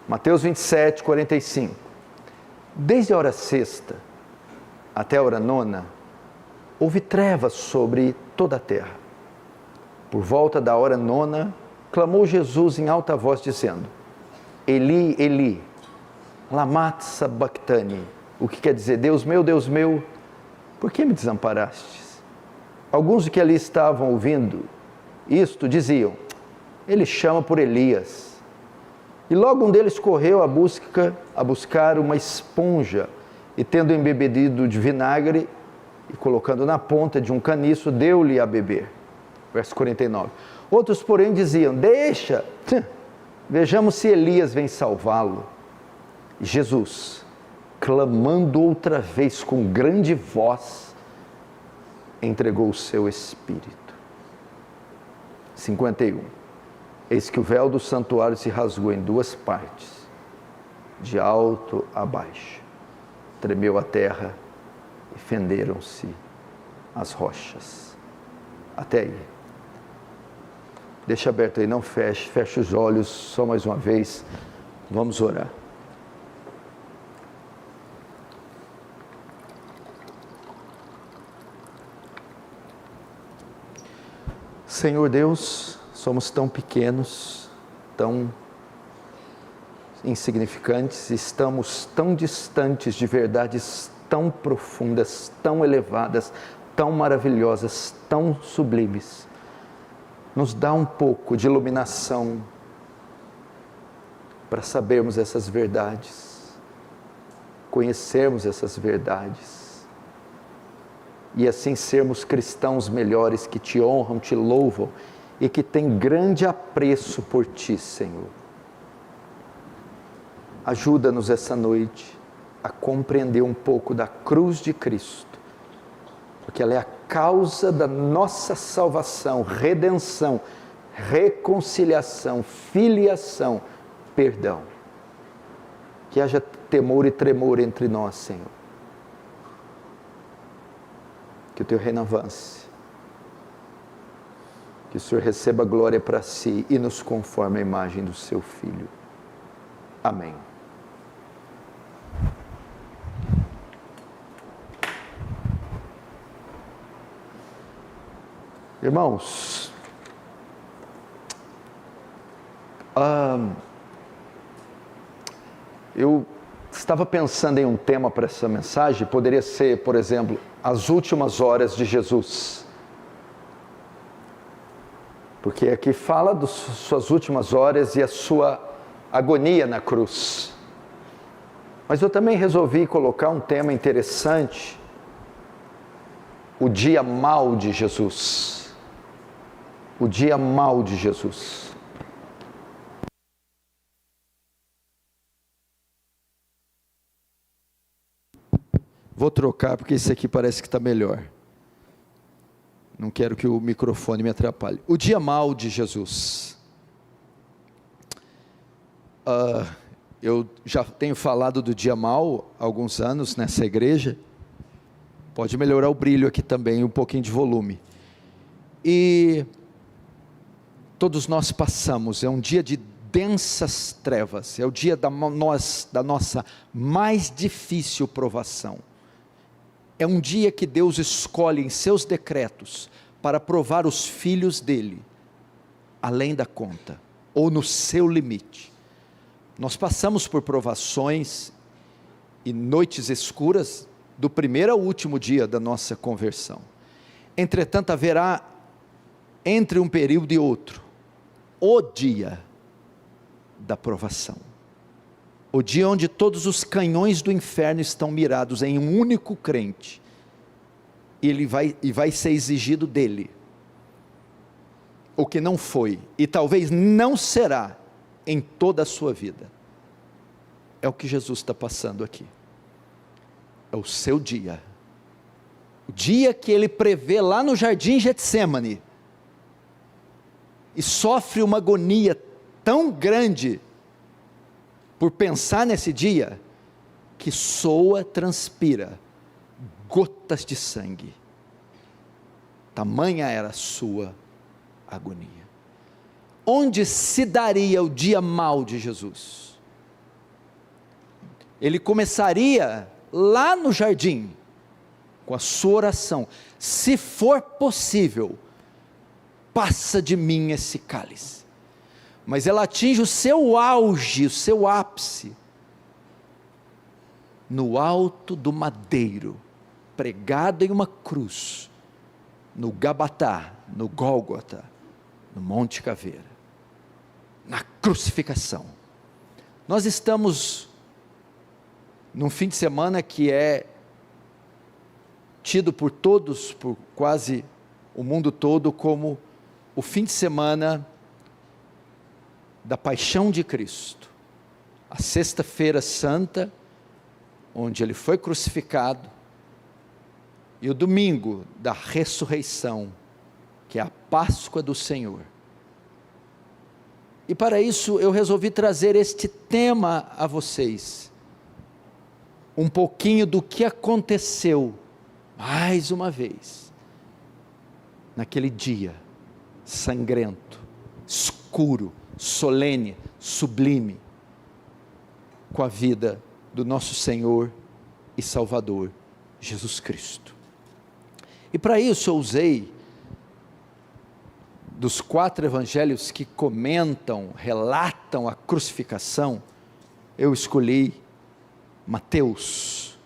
Mateus 27, 45. Desde a hora sexta até a hora nona, houve trevas sobre toda a terra. Por volta da hora nona, clamou Jesus em alta voz, dizendo: Eli, Eli, lama sabachthani, o que quer dizer: Deus meu, por que me desamparastes? Alguns que ali estavam ouvindo isto diziam: ele chama por Elias. E logo um deles correu a buscar uma esponja, e tendo embebedido de vinagre e colocando na ponta de um caniço, deu-lhe a beber. Verso 49. Outros, porém, diziam: deixa, vejamos se Elias vem salvá-lo. E Jesus, clamando outra vez com grande voz, entregou o seu espírito. 51. Eis que o véu do santuário se rasgou em duas partes, de alto a baixo. Tremeu a terra e fenderam-se as rochas. Até aí. Deixa aberto aí, não feche. Feche os olhos só mais uma vez. Vamos orar. Senhor Deus, somos tão pequenos, tão insignificantes, estamos tão distantes de verdades tão profundas, tão elevadas, tão maravilhosas, tão sublimes. Nos dá um pouco de iluminação para sabermos essas verdades, conhecermos essas verdades, e assim sermos cristãos melhores, que te honram, te louvam e que têm grande apreço por ti, Senhor. Ajuda-nos essa noite a compreender um pouco da cruz de Cristo, porque ela é a causa da nossa salvação, redenção, reconciliação, filiação, perdão. Que haja temor e tremor entre nós, Senhor. Que o teu reino avance, que o Senhor receba glória para si e nos conforme a imagem do seu Filho. Amém. Irmãos, eu estava pensando em um tema para essa mensagem. Poderia ser, por exemplo, as últimas horas de Jesus, porque aqui fala das suas últimas horas e a sua agonia na cruz. Mas eu também resolvi colocar um tema interessante: o dia mau de Jesus. O dia mau de Jesus. Vou trocar porque esse aqui parece que está melhor. Não quero que o microfone me atrapalhe. O dia mau de Jesus. Eu já tenho falado do dia mau há alguns anos nessa igreja. Pode melhorar o brilho aqui também, um pouquinho de volume. E todos nós passamos, é um dia de densas trevas, é o dia da nossa mais difícil provação. É um dia que Deus escolhe em seus decretos para provar os filhos dele, além da conta, ou no seu limite. Nós passamos por provações e noites escuras, do primeiro ao último dia da nossa conversão. Entretanto, haverá entre um período e outro, o dia da provação. O dia onde todos os canhões do inferno estão mirados em um único crente. E vai ser exigido dele o que não foi, e talvez não será em toda a sua vida. É o que Jesus está passando aqui. É o seu dia. O dia que ele prevê lá no jardim Getsêmani. E sofre uma agonia tão grande por pensar nesse dia, que transpira gotas de sangue. Tamanha era a sua agonia. Onde se daria o dia mau de Jesus? ele começaria lá no jardim, com a sua oração: se for possível, passa de mim esse cálice. Mas ela atinge o seu auge, o seu ápice, no alto do madeiro, pregado em uma cruz, no Gabatá, no Gólgota, no Monte Caveira, na crucificação. Nós estamos num fim de semana que é tido por todos, por quase o mundo todo, como o fim de semana da paixão de Cristo, a sexta-feira santa, onde ele foi crucificado, e o domingo da ressurreição, que é a Páscoa do Senhor. E para isso eu resolvi trazer este tema a vocês, um pouquinho do que aconteceu, mais uma vez, naquele dia sangrento, escuro, solene, sublime, com a vida do nosso Senhor e Salvador, Jesus Cristo. E para isso eu usei, dos 4 evangelhos que comentam, relatam a crucificação, eu escolhi Mateus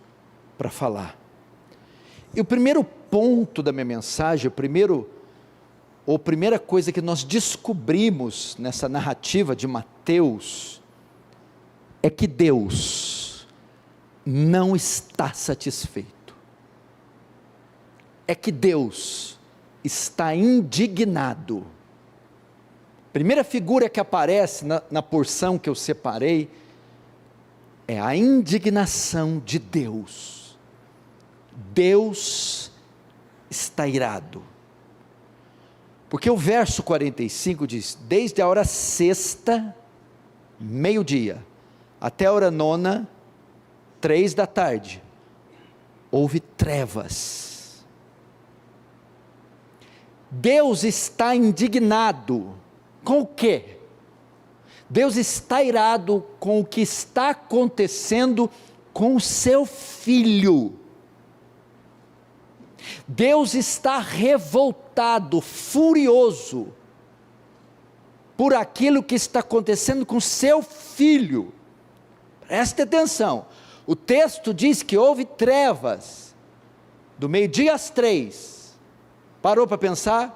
para falar. E o primeiro ponto da minha mensagem, a primeira coisa que nós descobrimos nessa narrativa de Mateus, é que Deus não está satisfeito, é que Deus está indignado. Primeira figura que aparece na porção que eu separei, é a indignação de Deus. Deus está irado, porque o verso 45 diz: desde a hora sexta, meio-dia, até a hora nona, 3 da tarde, houve trevas. Deus está indignado com o quê? Deus está irado com o que está acontecendo com o seu filho. Deus está revoltado, furioso, por aquilo que está acontecendo com seu filho. Preste atenção, o texto diz que houve trevas, do meio-dia às 3, parou para pensar?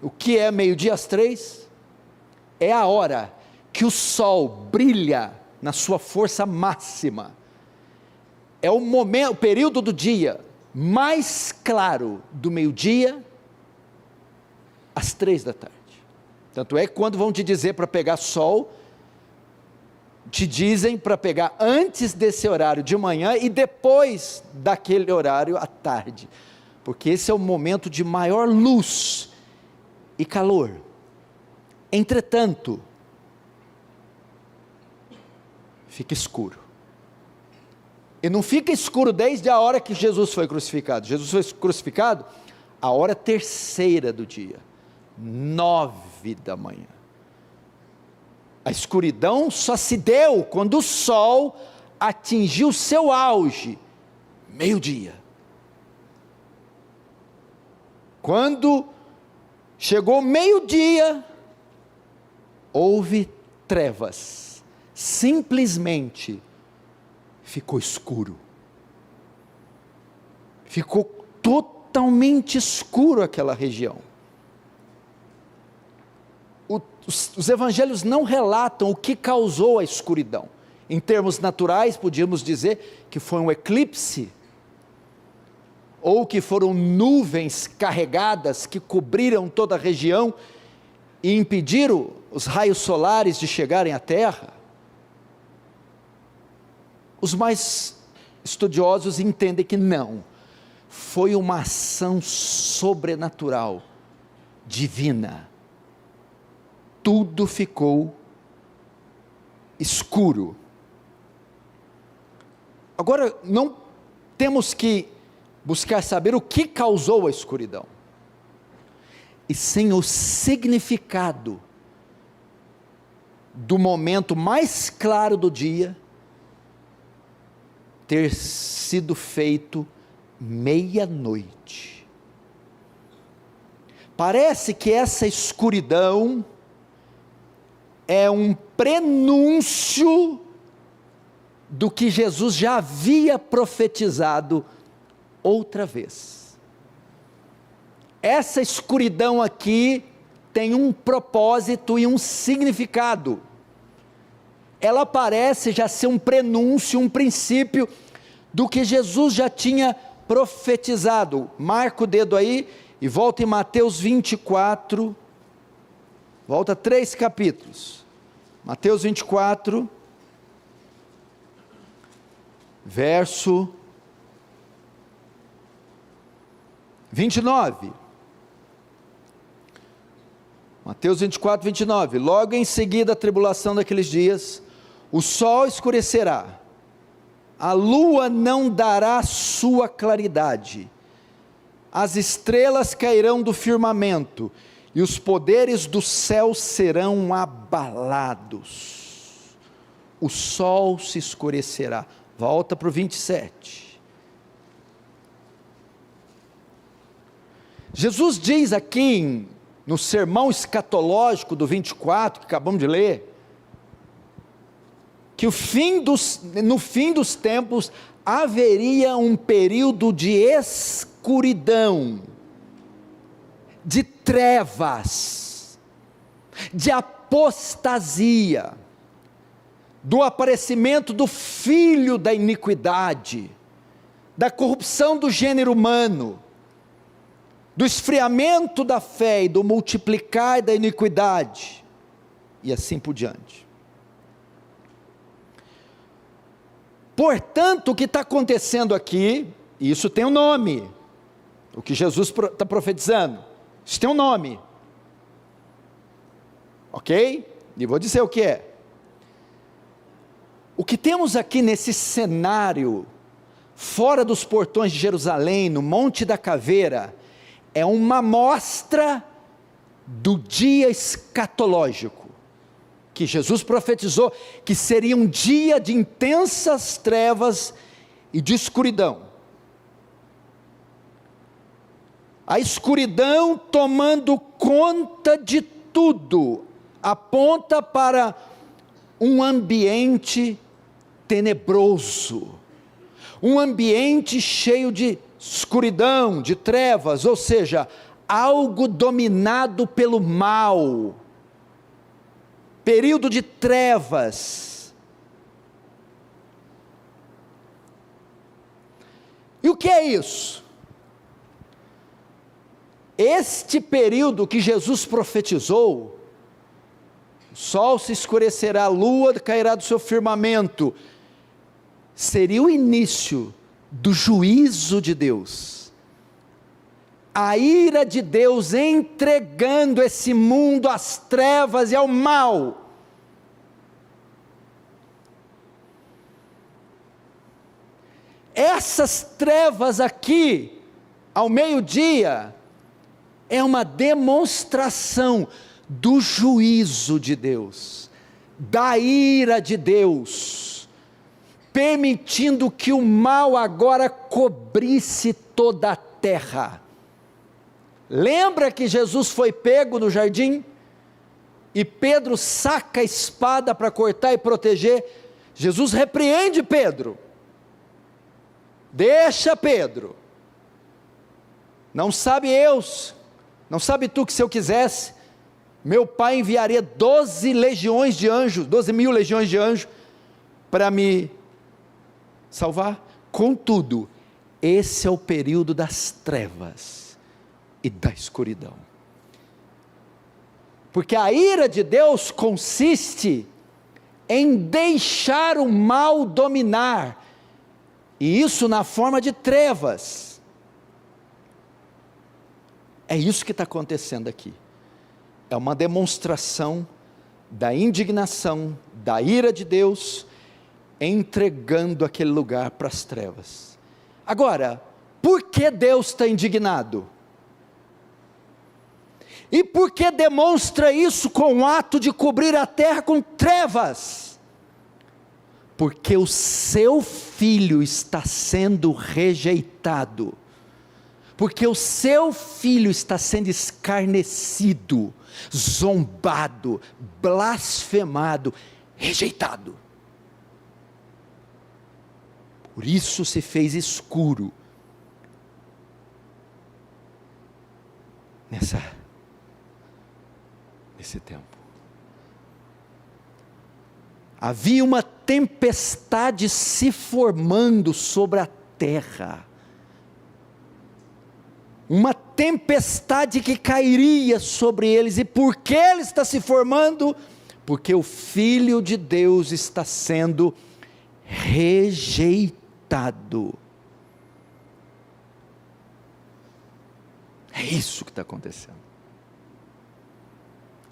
O que é meio-dia às 3? É a hora que o sol brilha na sua força máxima, é o momento, o período do dia mais claro, do meio-dia às 3 da tarde, tanto é que quando vão te dizer para pegar sol, te dizem para pegar antes desse horário de manhã e depois daquele horário à tarde, porque esse é o momento de maior luz e calor. Entretanto, fica escuro, e não fica escuro desde a hora que Jesus foi crucificado. Jesus foi crucificado a hora terceira do dia, 9 da manhã. A escuridão só se deu quando o sol atingiu seu auge, meio-dia. Quando chegou meio-dia, houve trevas, simplesmente ficou escuro, ficou totalmente escuro aquela região. Os evangelhos não relatam o que causou a escuridão. Em termos naturais, podíamos dizer que foi um eclipse, ou que foram nuvens carregadas que cobriram toda a região e impediram os raios solares de chegarem à terra. Os mais estudiosos entendem que não, foi uma ação sobrenatural, divina. Tudo ficou escuro. Agora, não temos que buscar saber o que causou a escuridão, e sim o significado do momento mais claro do dia ter sido feito meia-noite. Parece que essa escuridão é um prenúncio do que Jesus já havia profetizado outra vez. Essa escuridão aqui tem um propósito e um significado. Ela parece já ser um prenúncio, um princípio do que Jesus já tinha profetizado. Marca o dedo aí e volta em Mateus 24, volta 3 capítulos. Mateus 24, verso 29. Mateus 24, 29. Logo em seguida a tribulação daqueles dias, o sol escurecerá, a lua não dará sua claridade, as estrelas cairão do firmamento, e os poderes do céu serão abalados. O sol se escurecerá. Volta para o 27. Jesus diz aqui, no sermão escatológico do 24, que acabamos de ler, que no fim dos tempos haveria um período de escuridão, de trevas, de apostasia, do aparecimento do filho da iniquidade, da corrupção do gênero humano, do esfriamento da fé e do multiplicar da iniquidade, e assim por diante. Portanto, o que está acontecendo aqui, e isso tem um nome, o que Jesus está profetizando, isso tem um nome, ok? E vou dizer o que é. O que temos aqui nesse cenário, fora dos portões de Jerusalém, no Monte da Caveira, é uma amostra do dia escatológico, que Jesus profetizou, que seria um dia de intensas trevas e de escuridão. A escuridão tomando conta de tudo, aponta para um ambiente tenebroso, um ambiente cheio de escuridão, de trevas, ou seja, algo dominado pelo mal, período de trevas. E o que é isso? Este período que Jesus profetizou, o sol se escurecerá, a lua cairá do seu firmamento, seria o início do juízo de Deus, a ira de Deus entregando esse mundo às trevas e ao mal. Essas trevas aqui, ao meio-dia, é uma demonstração do juízo de Deus, da ira de Deus, permitindo que o mal agora cobrisse toda a terra. Lembra que Jesus foi pego no jardim? E Pedro saca a espada para cortar e proteger. Jesus repreende Pedro. Deixa Pedro. Não sabe não sabe tu que se eu quisesse, meu pai enviaria 12 legiões de anjos, 12.000 legiões de anjos, para me salvar? Contudo, esse é o período das trevas e da escuridão, porque a ira de Deus consiste em deixar o mal dominar, e isso na forma de trevas. É isso que está acontecendo aqui, é uma demonstração da indignação, da ira de Deus, entregando aquele lugar para as trevas. Agora, por que Deus está indignado? E por que demonstra isso com o ato de cobrir a terra com trevas? Porque o seu filho está sendo rejeitado, porque o seu filho está sendo escarnecido, zombado, blasfemado, rejeitado. Por isso se fez escuro nesse tempo. Havia uma tempestade se formando sobre a terra, uma tempestade que cairia sobre eles. E por que ele está se formando? Porque o Filho de Deus está sendo rejeitado. É isso que está acontecendo.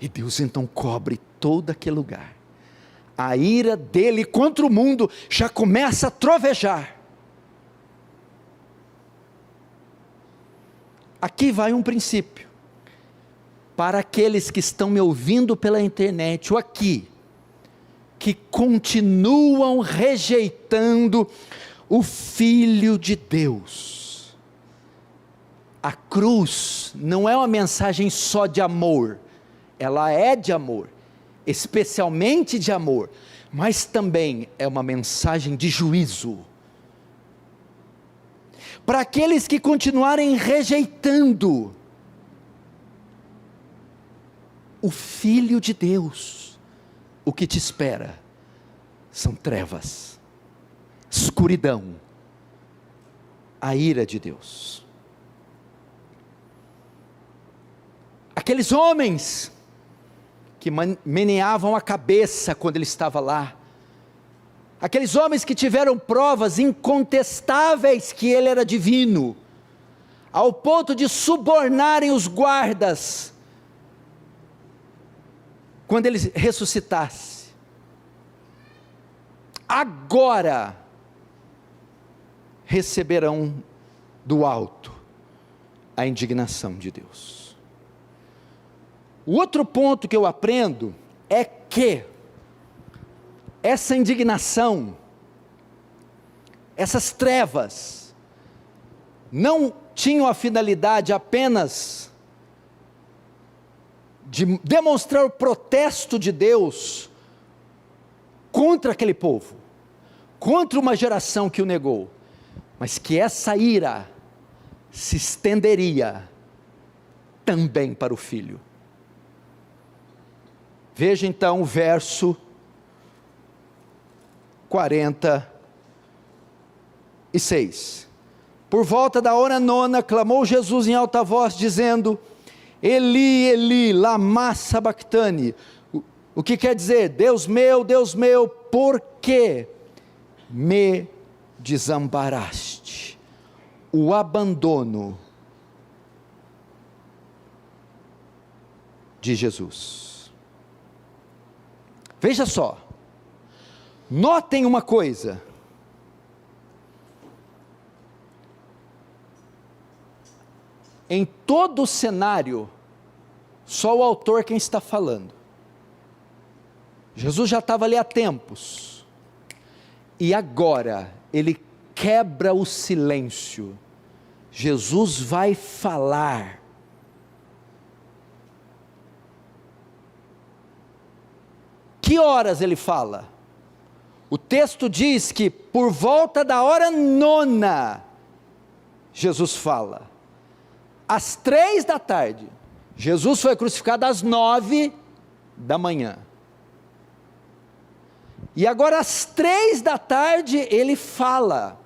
E Deus então cobre todo aquele lugar. A ira dele contra o mundo já começa a trovejar. Aqui vai um princípio, para aqueles que estão me ouvindo pela internet, ou aqui, que continuam rejeitando o Filho de Deus. A cruz não é uma mensagem só de amor, ela é de amor, especialmente de amor, mas também é uma mensagem de juízo. Para aqueles que continuarem rejeitando o Filho de Deus, o que te espera são trevas, escuridão, a ira de Deus. Aqueles homens que meneavam a cabeça quando ele estava lá, aqueles homens que tiveram provas incontestáveis que ele era divino, ao ponto de subornarem os guardas, quando ele ressuscitasse, agora receberão do alto a indignação de Deus. O outro ponto que eu aprendo é que essa indignação, essas trevas, não tinham a finalidade apenas de demonstrar o protesto de Deus contra aquele povo, contra uma geração que o negou, mas que essa ira se estenderia também para o Filho. Veja então o verso 46. Por volta da hora nona, clamou Jesus em alta voz, dizendo: Eli, Eli, lama sabachthani. O que quer dizer? Deus meu, por que me desamparaste? O abandono de Jesus. Veja só, notem uma coisa, em todo o cenário, só o autor quem está falando. Jesus já estava ali há tempos, e agora ele quebra o silêncio. Jesus vai falar. Que horas ele fala? O texto diz que por volta da hora nona, Jesus fala. Às 3 da tarde, Jesus foi crucificado às 9 da manhã. E agora às 3 da tarde ele fala.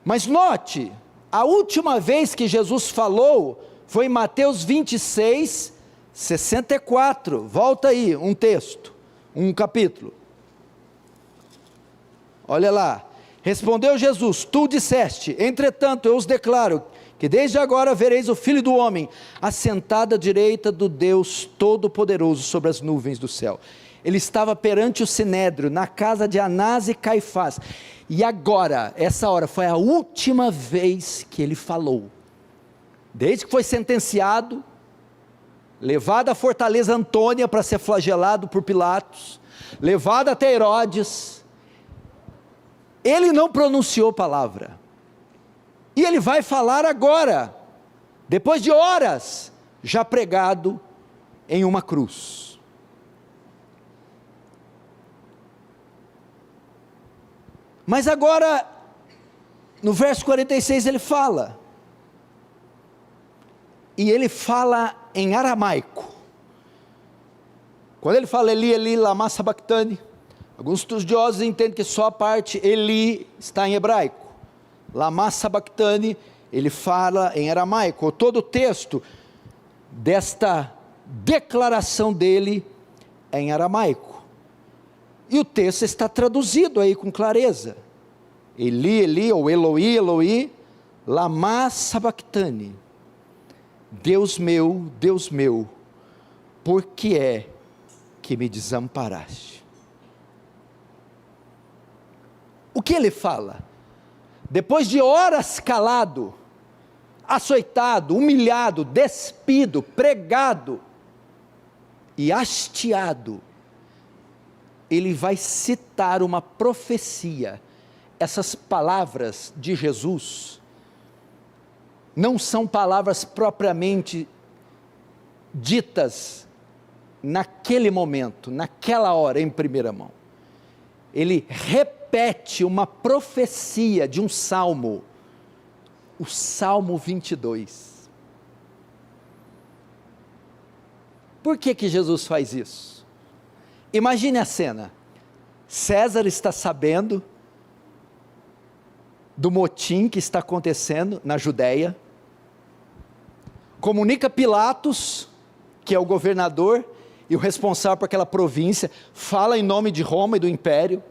Mas note, a última vez que Jesus falou foi em Mateus 26, 64, volta aí, um texto, um capítulo, olha lá, respondeu Jesus, tu disseste, entretanto eu os declaro, que desde agora vereis o Filho do Homem, assentado à direita do Deus Todo-Poderoso sobre as nuvens do céu. Ele estava perante o Sinédrio, na casa de Anás e Caifás, e agora, essa hora, foi a última vez que ele falou, desde que foi sentenciado, levado à fortaleza Antônia para ser flagelado por Pilatos, levado até Herodes. Ele não pronunciou palavra, e ele vai falar agora, depois de horas, já pregado em uma cruz. Mas agora, no verso 46 ele fala, e ele fala em aramaico. Quando ele fala Eli, Eli, lama sabachthani, alguns estudiosos entendem que só a parte Eli está em hebraico. Lama sabachthani, ele fala em aramaico. Todo o texto desta declaração dele é em aramaico. E o texto está traduzido aí com clareza. Eli, Eli, ou Eloi, Eloi, lama sabachthani. Deus meu, por que é que me desamparaste? O que ele fala? Depois de horas calado, açoitado, humilhado, despido, pregado e hasteado, ele vai citar uma profecia. Essas palavras de Jesus não são palavras propriamente ditas naquele momento, naquela hora, em primeira mão. Ele repete uma profecia de um salmo, o Salmo 22. Por que Jesus faz isso? Imagine a cena. César está sabendo do motim que está acontecendo na Judéia, comunica Pilatos, que é o governador e o responsável por aquela província, fala em nome de Roma e do Império.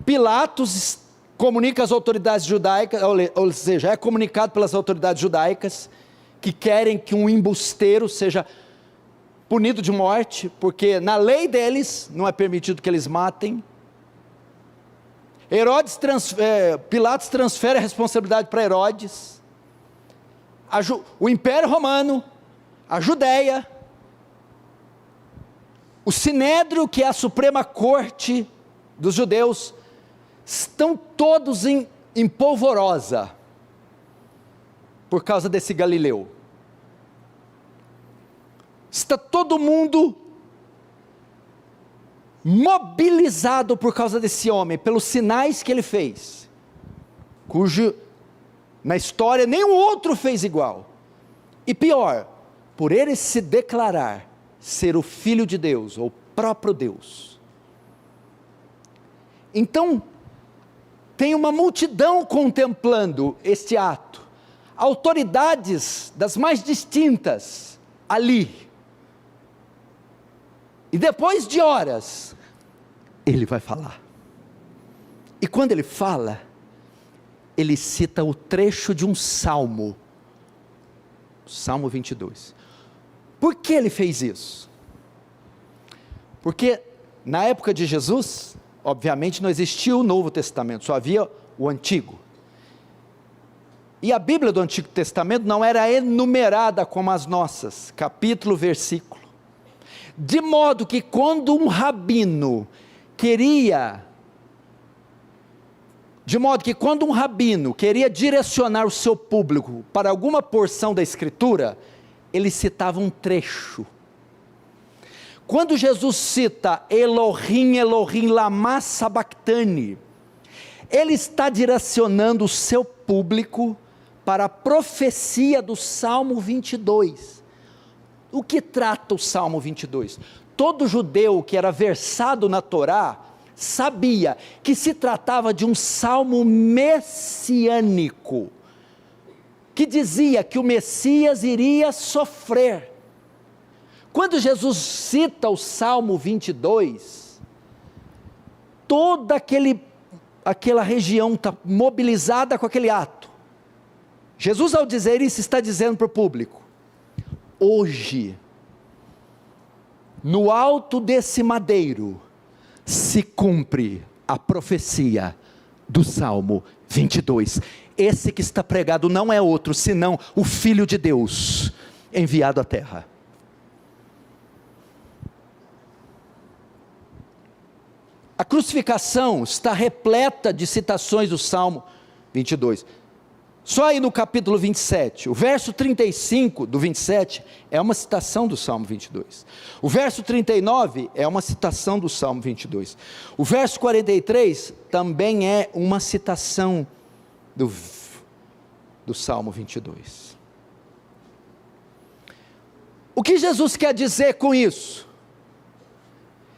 Pilatos comunica às autoridades judaicas, ou seja, é comunicado pelas autoridades judaicas, que querem que um embusteiro seja punido de morte, porque na lei deles não é permitido que eles matem. Pilatos transfere a responsabilidade para Herodes. O Império Romano, a Judéia, o Sinédrio, que é a Suprema Corte dos judeus, estão todos em polvorosa, por causa desse Galileu. Está todo mundo mobilizado por causa desse homem, pelos sinais que ele fez, cujo na história nenhum outro fez igual, e pior, por ele se declarar ser o Filho de Deus, ou próprio Deus. Então, tem uma multidão contemplando este ato, autoridades das mais distintas ali, e depois de horas, ele vai falar. E quando ele fala, ele cita o trecho de um salmo, Salmo 22. Por que ele fez isso? Porque na época de Jesus, obviamente não existia o Novo Testamento, só havia o Antigo. E a Bíblia do Antigo Testamento não era enumerada como as nossas, capítulo, versículo. De modo que quando um rabino queria direcionar o seu público para alguma porção da Escritura, ele citava um trecho. Quando Jesus cita Elohim, Elohim, lama sabachthani, ele está direcionando o seu público para a profecia do Salmo 22. O que trata o Salmo 22? Todo judeu que era versado na Torá, sabia que se tratava de um salmo messiânico, que dizia que o Messias iria sofrer. Quando Jesus cita o Salmo 22, toda aquela região está mobilizada com aquele ato. Jesus, ao dizer isso, está dizendo para o público: hoje, no alto desse madeiro, se cumpre a profecia do Salmo 22. Esse que está pregado não é outro, senão o Filho de Deus, enviado à terra. A crucificação está repleta de citações do Salmo 22. Só aí no capítulo 27, o verso 35 do 27 é uma citação do Salmo 22. O verso 39 é uma citação do Salmo 22. O verso 43 também é uma citação do Salmo 22. O que Jesus quer dizer com isso?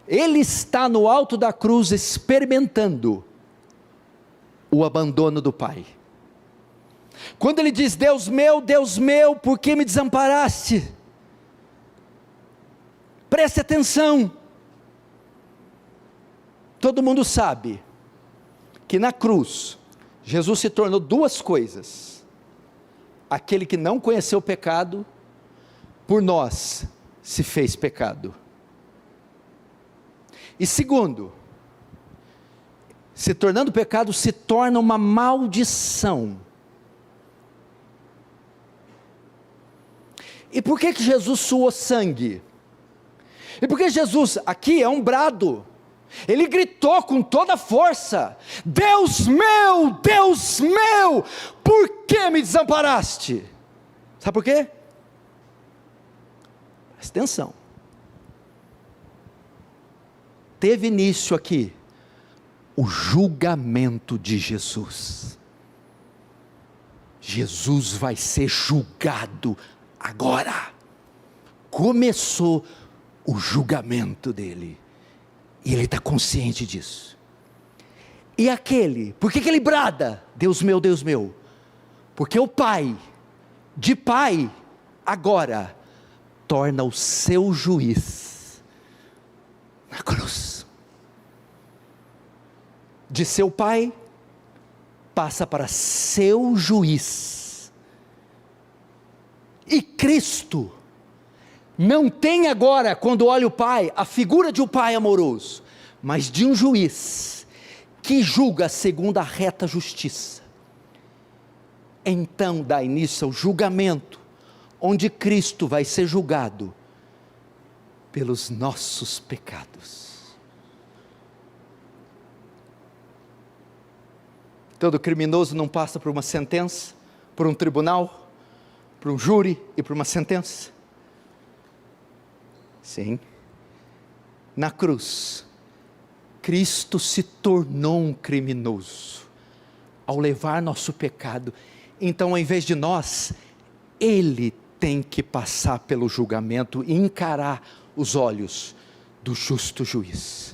Ele está no alto da cruz experimentando o abandono do Pai. Quando ele diz: Deus meu, por que me desamparaste? Preste atenção. Todo mundo sabe que na cruz, Jesus se tornou duas coisas: aquele que não conheceu o pecado, por nós se fez pecado. E segundo, se tornando pecado, se torna uma maldição. E por que Jesus suou sangue? E por que Jesus, aqui é um brado, ele gritou com toda a força: Deus meu, por que me desamparaste? Sabe por quê? Presta atenção. Teve início aqui o julgamento de Jesus. Jesus vai ser julgado agora. Começou o julgamento dele, e ele está consciente disso. E aquele, por que ele brada? Deus meu, porque o Pai, de Pai, agora, torna o seu juiz, na cruz. De seu Pai, passa para seu juiz. E Cristo não tem agora, quando olha o Pai, a figura de um Pai amoroso, mas de um juiz, que julga segundo a reta justiça. Então dá início ao julgamento, onde Cristo vai ser julgado pelos nossos pecados. Todo criminoso não passa por uma sentença, por um tribunal, por um júri e por uma sentença? Sim. Na cruz, Cristo se tornou um criminoso, ao levar nosso pecado. Então, ao invés de nós, Ele tem que passar pelo julgamento e encarar os olhos do justo juiz.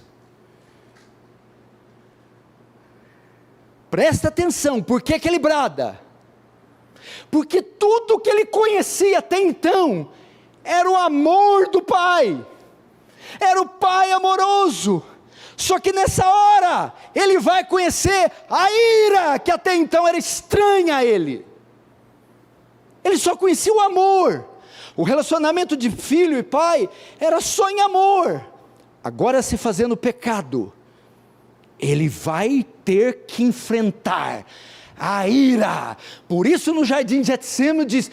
Presta atenção, por que ele brada? Porque tudo que ele conhecia até então, era o amor do Pai, era o Pai amoroso. Só que nessa hora, ele vai conhecer a ira, que até então era estranha a ele. Ele só conhecia o amor. O relacionamento de filho e pai, era só em amor. Agora, se fazendo pecado, ele vai ter que enfrentar a ira. Por isso no jardim de Getsêmani diz: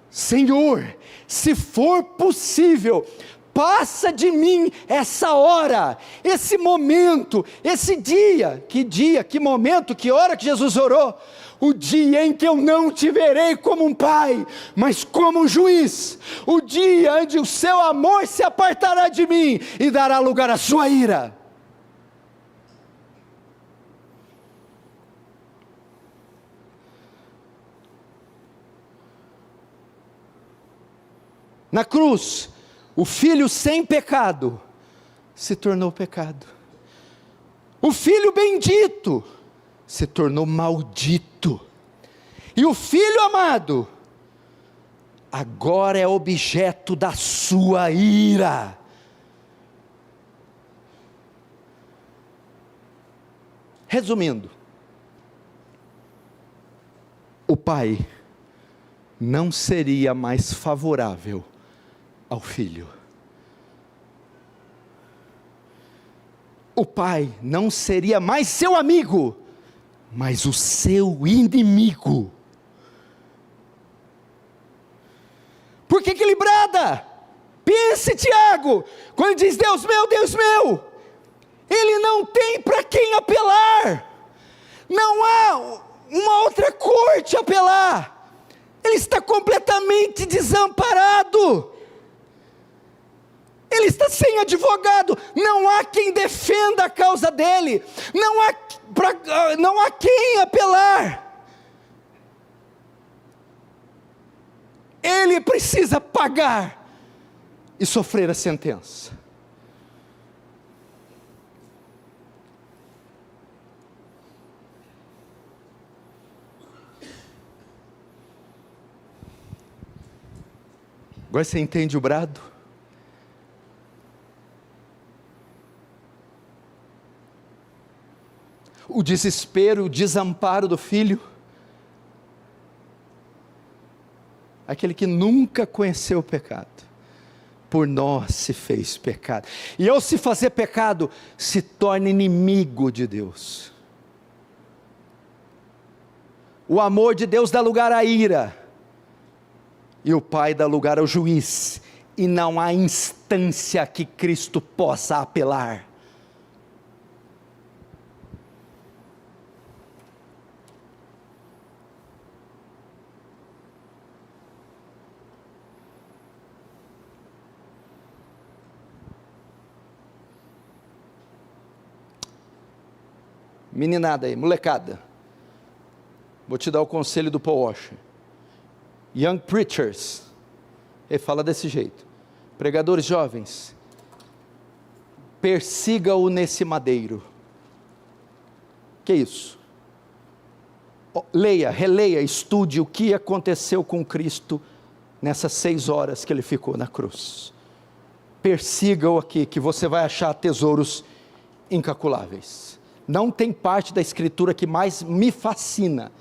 Senhor, se for possível, passa de mim essa hora, esse momento, esse dia. Que momento, que hora que Jesus orou? O dia em que eu não te verei como um pai, mas como um juiz. O dia onde o seu amor se apartará de mim e dará lugar à sua ira. Na cruz, o Filho sem pecado se tornou pecado. O Filho bendito se tornou maldito. E o Filho amado agora é objeto da sua ira. Resumindo, o Pai não seria mais favorável ao Filho. O Pai não seria mais seu amigo, mas o seu inimigo. Por que equilibrada? Pense, Tiago, quando diz Deus meu, ele não tem para quem apelar, não há uma outra corte a apelar, ele está completamente desamparado, ele está sem advogado, não há quem defenda a causa dele, não há quem apelar, ele precisa pagar e sofrer a sentença. Agora você entende o brado? O desespero, o desamparo do filho, aquele que nunca conheceu o pecado, por nós se fez pecado, e ao se fazer pecado, se torna inimigo de Deus. O amor de Deus dá lugar à ira, e o Pai dá lugar ao juiz, e não há instância que Cristo possa apelar. Meninada aí, molecada, vou te dar o conselho do Paul Washer. Young preachers, ele fala desse jeito: pregadores jovens, persiga-o nesse madeiro. Que isso? Leia, releia, estude o que aconteceu com Cristo nessas 6 horas que ele ficou na cruz. Persiga-o aqui, que você vai achar tesouros incalculáveis. Não tem parte da escritura que mais me fascina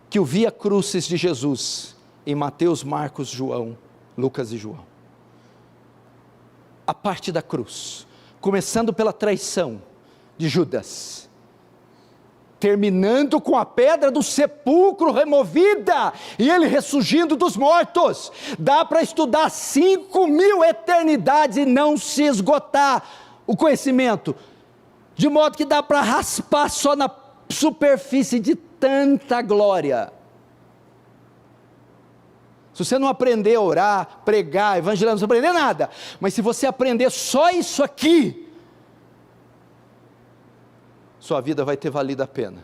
que o Via Crucis de Jesus, em Mateus, Marcos, João, Lucas e João. A parte da cruz, começando pela traição de Judas, terminando com a pedra do sepulcro removida, e ele ressurgindo dos mortos. Dá para estudar 5.000 eternidades e não se esgotar o conhecimento, de modo que dá para raspar só na superfície de tanta glória. Se você não aprender a orar, pregar, evangelizar, não aprender nada, mas se você aprender só isso aqui, sua vida vai ter valido a pena.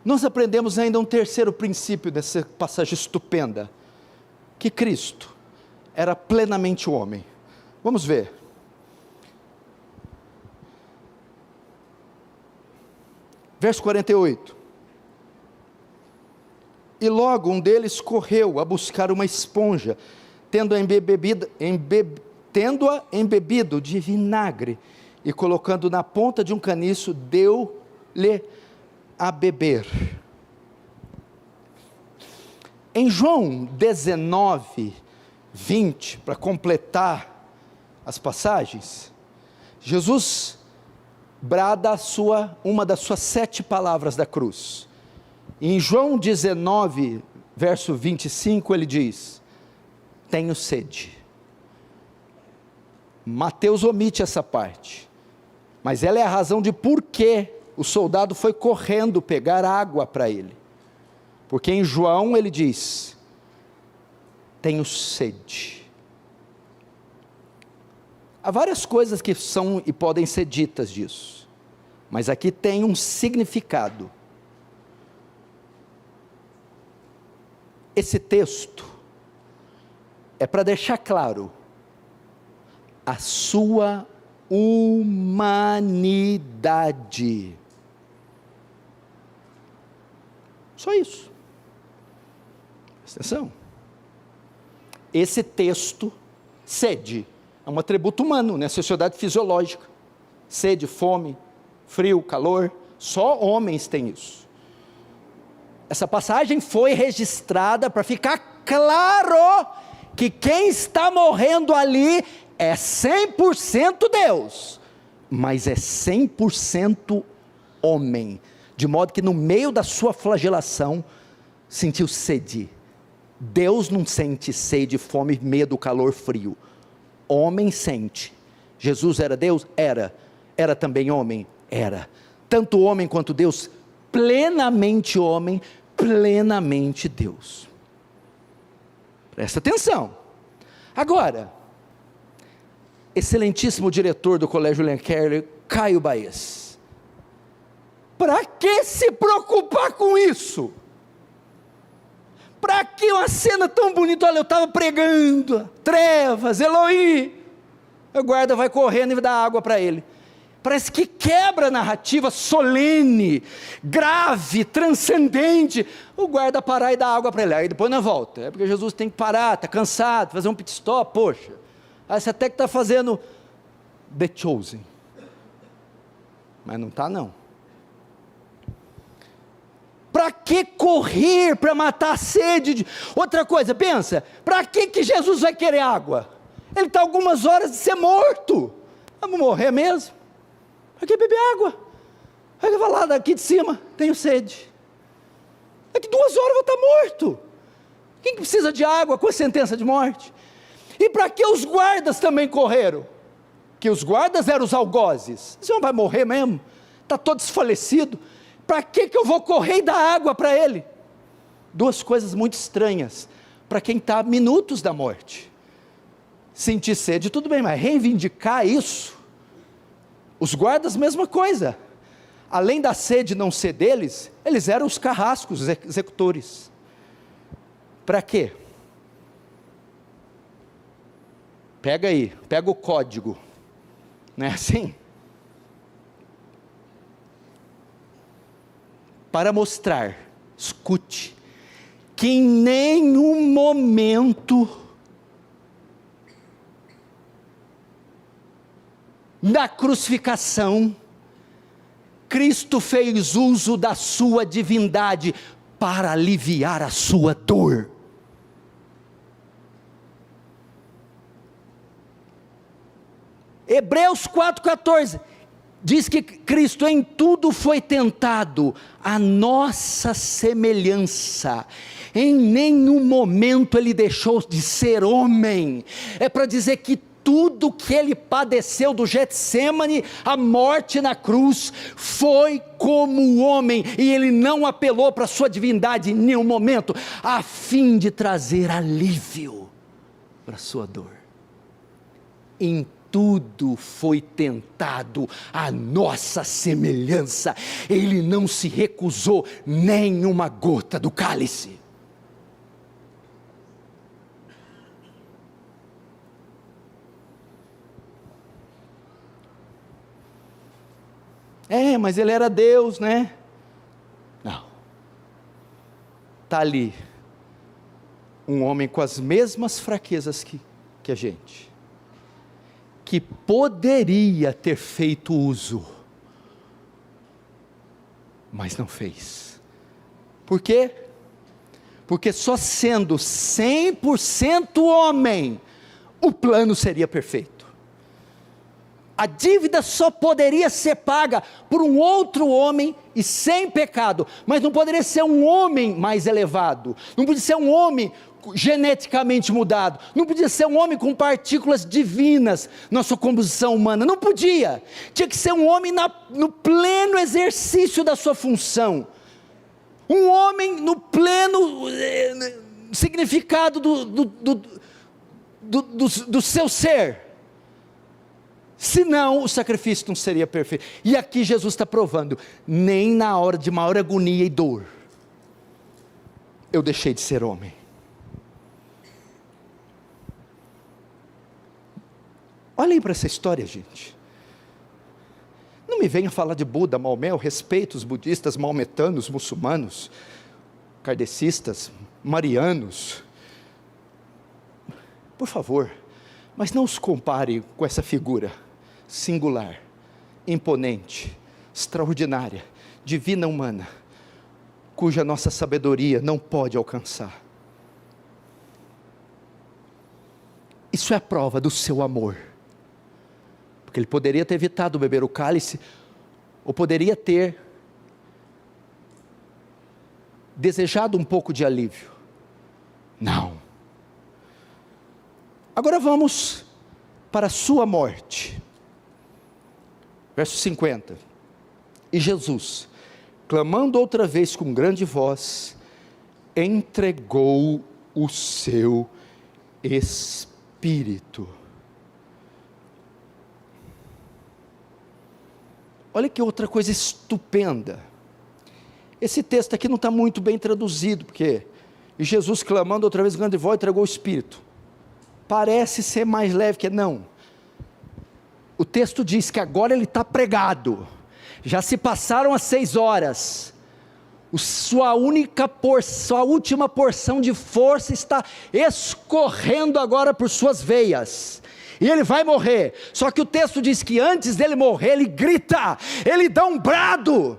Nós aprendemos ainda um terceiro princípio dessa passagem estupenda, que Cristo era plenamente homem. Vamos ver. Verso 48. E logo um deles correu a buscar uma esponja, tendo-a embebido de vinagre, e colocando na ponta de um caniço, deu-lhe a beber. Em João 19, 20, para completar as passagens, Jesus brada uma das suas 7 palavras da cruz. Em João 19, verso 25, ele diz: tenho sede. Mateus omite essa parte, mas ela é a razão de por que o soldado foi correndo pegar água para ele. Porque em João ele diz: tenho sede. Há várias coisas que são e podem ser ditas disso, mas aqui tem um significado. Esse texto é para deixar claro a sua humanidade. Só isso. Presta atenção. Esse texto, sede, é um atributo humano, né? Sociedade fisiológica. Sede, fome, frio, calor, só homens têm isso. Essa passagem foi registrada para ficar claro que quem está morrendo ali é 100% Deus, mas é 100% homem, de modo que no meio da sua flagelação, sentiu sede. Deus não sente sede, fome, medo, calor, frio. Homem sente. Jesus era Deus? Era. Era também homem? Era. Tanto homem quanto Deus, plenamente homem, plenamente Deus. Presta atenção. Agora, excelentíssimo diretor do Colégio William Carey, Caio Baez, para que se preocupar com isso? Para que uma cena tão bonita? Olha, eu estava pregando, trevas, Eloí, o guarda vai correndo e dá água para ele. Parece que quebra a narrativa solene, grave, transcendente. O guarda parar e dar água para ele, aí depois não volta. É porque Jesus tem que parar, está cansado, fazer um pit stop, poxa. Aí você até que está fazendo The Chosen, mas não está não. Para que correr para matar a sede? Outra coisa, pensa, para que Jesus vai querer água? Ele está algumas horas de ser morto, vamos morrer mesmo? Para que beber água? Ele vai lá daqui de cima, tenho sede. Daqui 2 horas eu vou estar morto. Quem precisa de água com a sentença de morte? E para que os guardas também correram? Que os guardas eram os algozes. Esse homem vai morrer mesmo? Está todo desfalecido. Para que eu vou correr e dar água para ele? 2 coisas muito estranhas, para quem está a minutos da morte. Sentir sede, tudo bem, mas reivindicar isso? Os guardas, mesma coisa. Além da sede não ser deles, eles eram os carrascos, os executores. Para quê? Pega aí, pega o código, não é assim? Para mostrar, escute, que em nenhum momento da crucificação, Cristo fez uso da sua divindade para aliviar a sua dor. Hebreus 4,14 diz que Cristo em tudo foi tentado à nossa semelhança, em nenhum momento ele deixou de ser homem. É para dizer que tudo que ele padeceu do Getsêmani, a morte na cruz, foi como homem, e ele não apelou para a sua divindade em nenhum momento, a fim de trazer alívio para a sua dor. Em tudo foi tentado à nossa semelhança, ele não se recusou nem uma gota do cálice. Mas ele era Deus, né? Não. Está ali um homem com as mesmas fraquezas que a gente, que poderia ter feito uso, mas não fez. Por quê? Porque só sendo 100% homem, o plano seria perfeito. A dívida só poderia ser paga por um outro homem e sem pecado, mas não poderia ser um homem mais elevado, não podia ser um homem geneticamente mudado, não podia ser um homem com partículas divinas na sua composição humana, não podia, tinha que ser um homem no pleno exercício da sua função, um homem no pleno significado do seu ser, senão o sacrifício não seria perfeito. E aqui Jesus está provando, nem na hora de maior agonia e dor, eu deixei de ser homem. Olhem para essa história, gente. Não me venha falar de Buda, Maomé, eu respeito os budistas, maometanos, muçulmanos, kardecistas, marianos. Por favor, mas não os compare com essa figura singular, imponente, extraordinária, divina humana, cuja nossa sabedoria não pode alcançar. Isso é a prova do seu amor. Porque ele poderia ter evitado beber o cálice, ou poderia ter desejado um pouco de alívio. Não. Agora vamos para a sua morte. Verso 50. E Jesus, clamando outra vez com grande voz, entregou o seu espírito. Olha que outra coisa estupenda. Esse texto aqui não está muito bem traduzido, porque e Jesus clamando outra vez com grande voz, entregou o espírito. Parece ser mais leve que não. O texto diz que agora ele está pregado. Já se passaram as 6 horas. Sua última porção de força está escorrendo agora por suas veias. E ele vai morrer. Só que o texto diz que antes dele morrer, ele grita, ele dá um brado,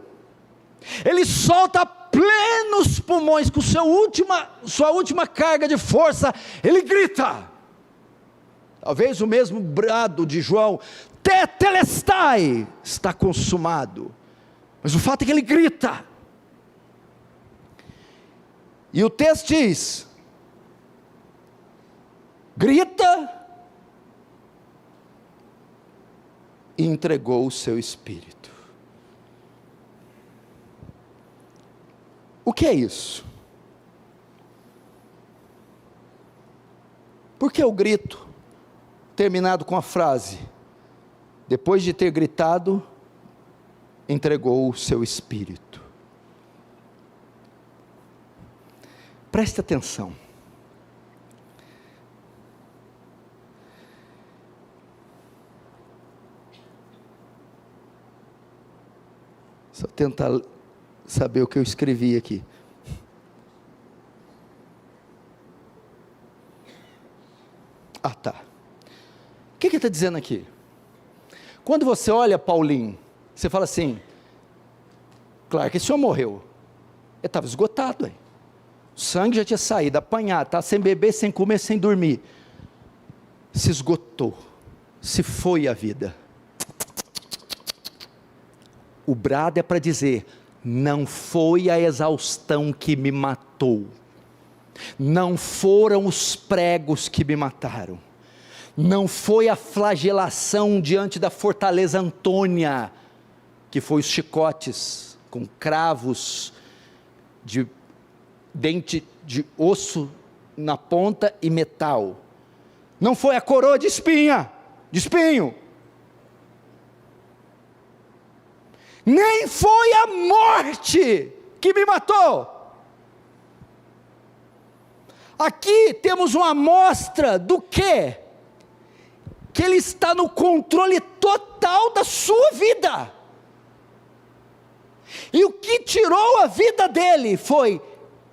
ele solta plenos pulmões, com sua última carga de força, ele grita. Talvez o mesmo brado de João, tetelestai, está consumado. Mas o fato é que ele grita. E o texto diz, grita, e entregou o seu espírito. O que é isso? Por que o grito, terminado com a frase, depois de ter gritado, entregou o seu espírito? Preste atenção. Só tentar saber o que eu escrevi aqui. Ah, tá. O que ele está dizendo aqui? Quando você olha Paulinho, você fala assim, claro que esse senhor morreu. Ele estava esgotado, hein? O sangue já tinha saído, apanhado, estava sem beber, sem comer, sem dormir. Se esgotou, se foi a vida. O brado é para dizer, não foi a exaustão que me matou, não foram os pregos que me mataram, não foi a flagelação diante da fortaleza Antônia, que foi os chicotes com cravos de dente de osso na ponta e metal, não foi a coroa de espinho, nem foi a morte que me matou. Aqui temos uma amostra do que ele está no controle total da sua vida, e o que tirou a vida dele foi,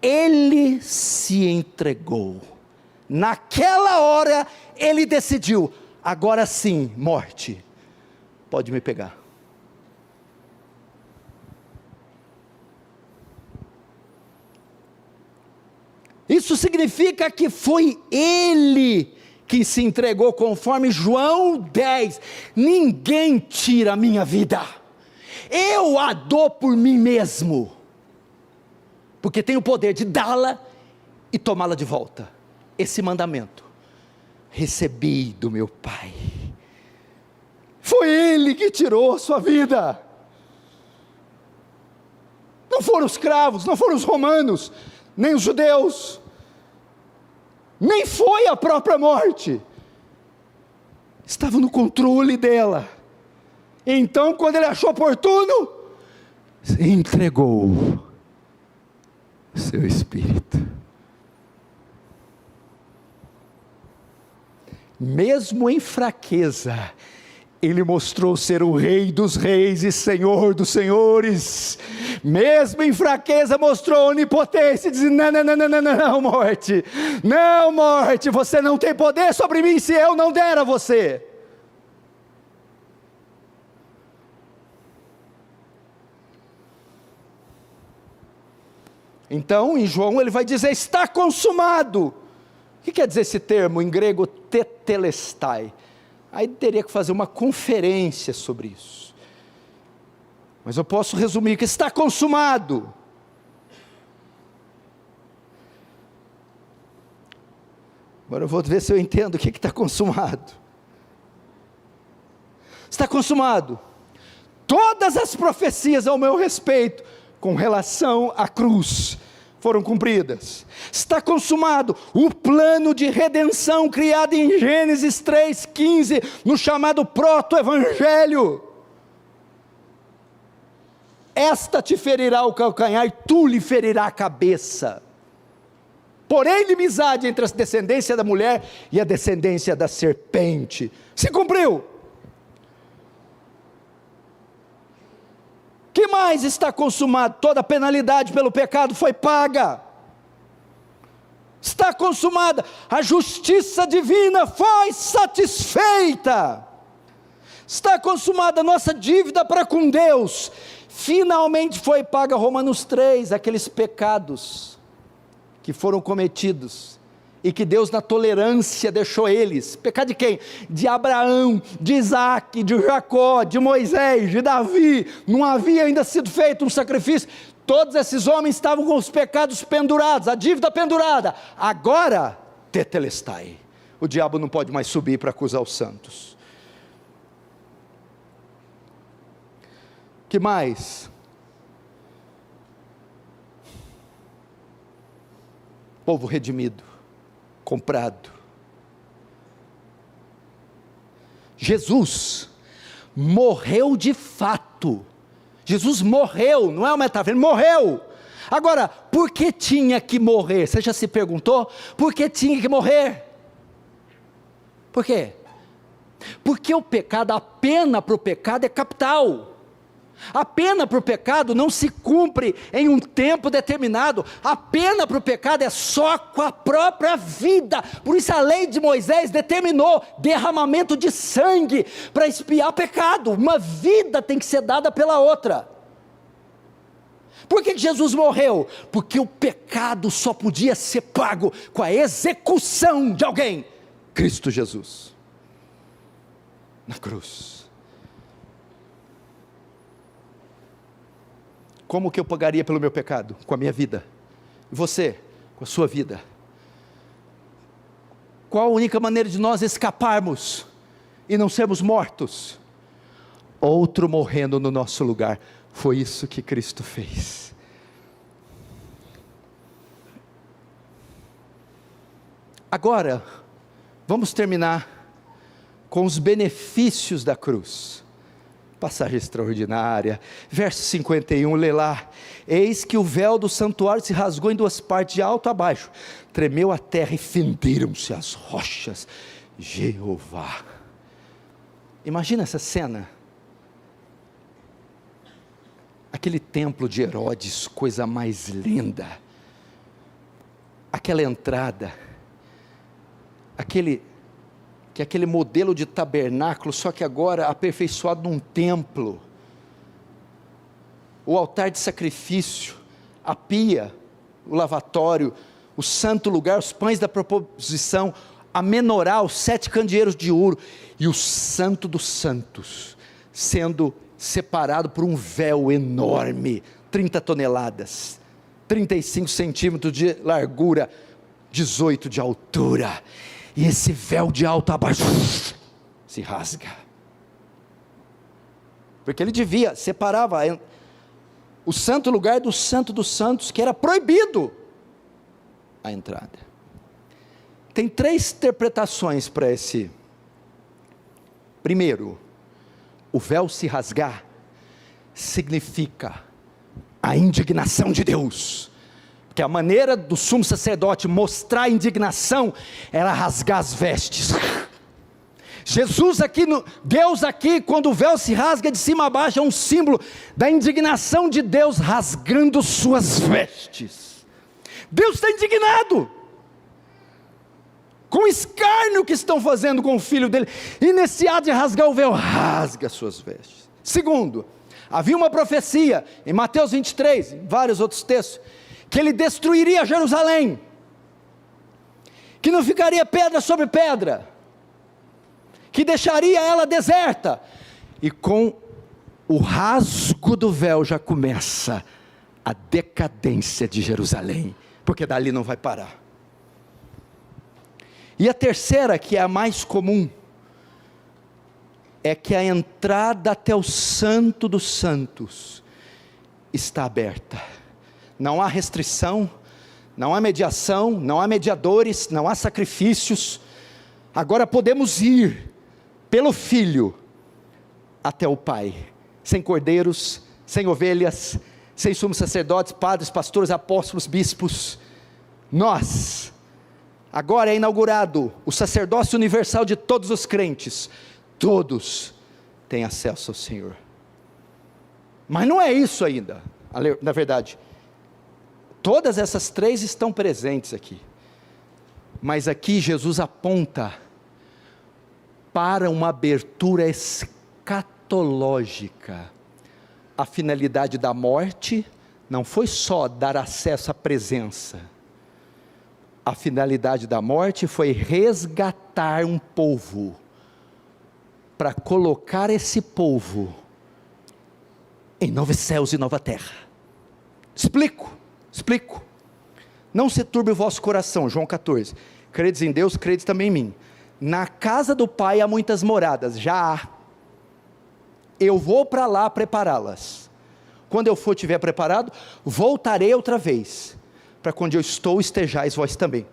ele se entregou, naquela hora ele decidiu, agora sim, morte, pode me pegar. Isso significa que foi ele que se entregou, conforme João 10, ninguém tira a minha vida, eu a dou por mim mesmo, porque tenho o poder de dá-la e tomá-la de volta. Esse mandamento recebi do meu Pai. Foi ele que tirou a sua vida, não foram os escravos, não foram os romanos, nem os judeus, nem foi a própria morte, estava no controle dela. Então, quando ele achou oportuno, entregou seu espírito. Mesmo em fraqueza, ele mostrou ser o Rei dos Reis e Senhor dos Senhores. Mesmo em fraqueza, mostrou onipotência, dizendo, não, morte, não, morte, você não tem poder sobre mim, se eu não der a você. Então, em João, ele vai dizer, está consumado. O que quer dizer esse termo em grego tetelestai? Aí teria que fazer uma conferência sobre isso. Mas eu posso resumir que está consumado. Agora eu vou ver se eu entendo o que está consumado. Está consumado. Todas as profecias ao meu respeito, com relação à cruz, foram cumpridas. Está consumado o plano de redenção criado em Gênesis 3,15, no chamado proto-evangelho. Esta te ferirá o calcanhar e tu lhe ferirá a cabeça. Porém, inimizade entre a descendência da mulher e a descendência da serpente. Se cumpriu. Que mais está consumado? Toda a penalidade pelo pecado foi paga. Está consumada. A justiça divina foi satisfeita. Está consumada a nossa dívida para com Deus. Finalmente foi paga. Romanos 3, aqueles pecados que foram cometidos e que Deus na tolerância deixou eles. Pecado de quem? De Abraão, de Isaac, de Jacó, de Moisés, de Davi. Não havia ainda sido feito um sacrifício. Todos esses homens estavam com os pecados pendurados, a dívida pendurada. Agora, tetelestai. O diabo não pode mais subir para acusar os santos. Que mais? Povo redimido, comprado. Jesus morreu de fato. Jesus morreu, não é uma metáfora, ele morreu. Agora, por que tinha que morrer? Você já se perguntou? Por que tinha que morrer? Por quê? Porque o pecado, a pena para o pecado é capital. A pena para o pecado não se cumpre em um tempo determinado. A pena para o pecado é só com a própria vida. Por isso a lei de Moisés determinou derramamento de sangue para expiar pecado. Uma vida tem que ser dada pela outra. Por que Jesus morreu? Porque o pecado só podia ser pago com a execução de alguém. Cristo Jesus na cruz. Como que eu pagaria pelo meu pecado? Com a minha vida. E você? Com a sua vida. Qual a única maneira de nós escaparmos e não sermos mortos? Outro morrendo no nosso lugar. Foi isso que Cristo fez. Agora, vamos terminar com os benefícios da cruz. Passagem extraordinária, verso 51, lê lá: eis que o véu do santuário se rasgou em duas partes, de alto a baixo, tremeu a terra e fenderam-se as rochas. Jeová. Imagina essa cena, aquele templo de Herodes, coisa mais linda, aquela entrada, aquele modelo de tabernáculo, só que agora aperfeiçoado num templo, o altar de sacrifício, a pia, o lavatório, o santo lugar, os pães da proposição, a menorá, os 7 candeeiros de ouro, e o santo dos santos, sendo separado por um véu enorme, 30 toneladas, 35 centímetros de largura, 18 de altura, e esse véu de alto a baixo se rasga, porque ele separava o santo lugar do santo dos santos, que era proibido a entrada. Tem 3 interpretações para esse. Primeiro, o véu se rasgar significa a indignação de Deus, porque a maneira do sumo sacerdote mostrar a indignação era rasgar as vestes. Deus aqui, quando o véu se rasga de cima a baixo, é um símbolo da indignação de Deus rasgando suas vestes. Deus está indignado com o escárnio que estão fazendo com o filho dele, e nesse ato de rasgar o véu, rasga suas vestes. Segundo, havia uma profecia em Mateus 23, em vários outros textos, que ele destruiria Jerusalém, que não ficaria pedra sobre pedra, que deixaria ela deserta, e com o rasgo do véu já começa a decadência de Jerusalém, porque dali não vai parar. E a terceira, que é a mais comum, é que a entrada até o Santo dos Santos está aberta, não há restrição, não há mediação, não há mediadores, não há sacrifícios, agora podemos ir pelo Filho até o Pai, sem cordeiros, sem ovelhas, sem sumos sacerdotes, padres, pastores, apóstolos, bispos. Nós, agora é inaugurado o sacerdócio universal de todos os crentes, todos têm acesso ao Senhor. Mas não é isso ainda, na verdade, todas essas três estão presentes aqui, mas aqui Jesus aponta para uma abertura escatológica. A finalidade da morte não foi só dar acesso à presença, a finalidade da morte foi resgatar um povo, para colocar esse povo em novos céus e nova terra. Explico, não se turbe o vosso coração, João 14, credes em Deus, credes também em mim, na casa do Pai há muitas moradas, já há, eu vou para lá prepará-las, quando eu for estiver preparado, voltarei outra vez, para quando eu estou, estejais vós também.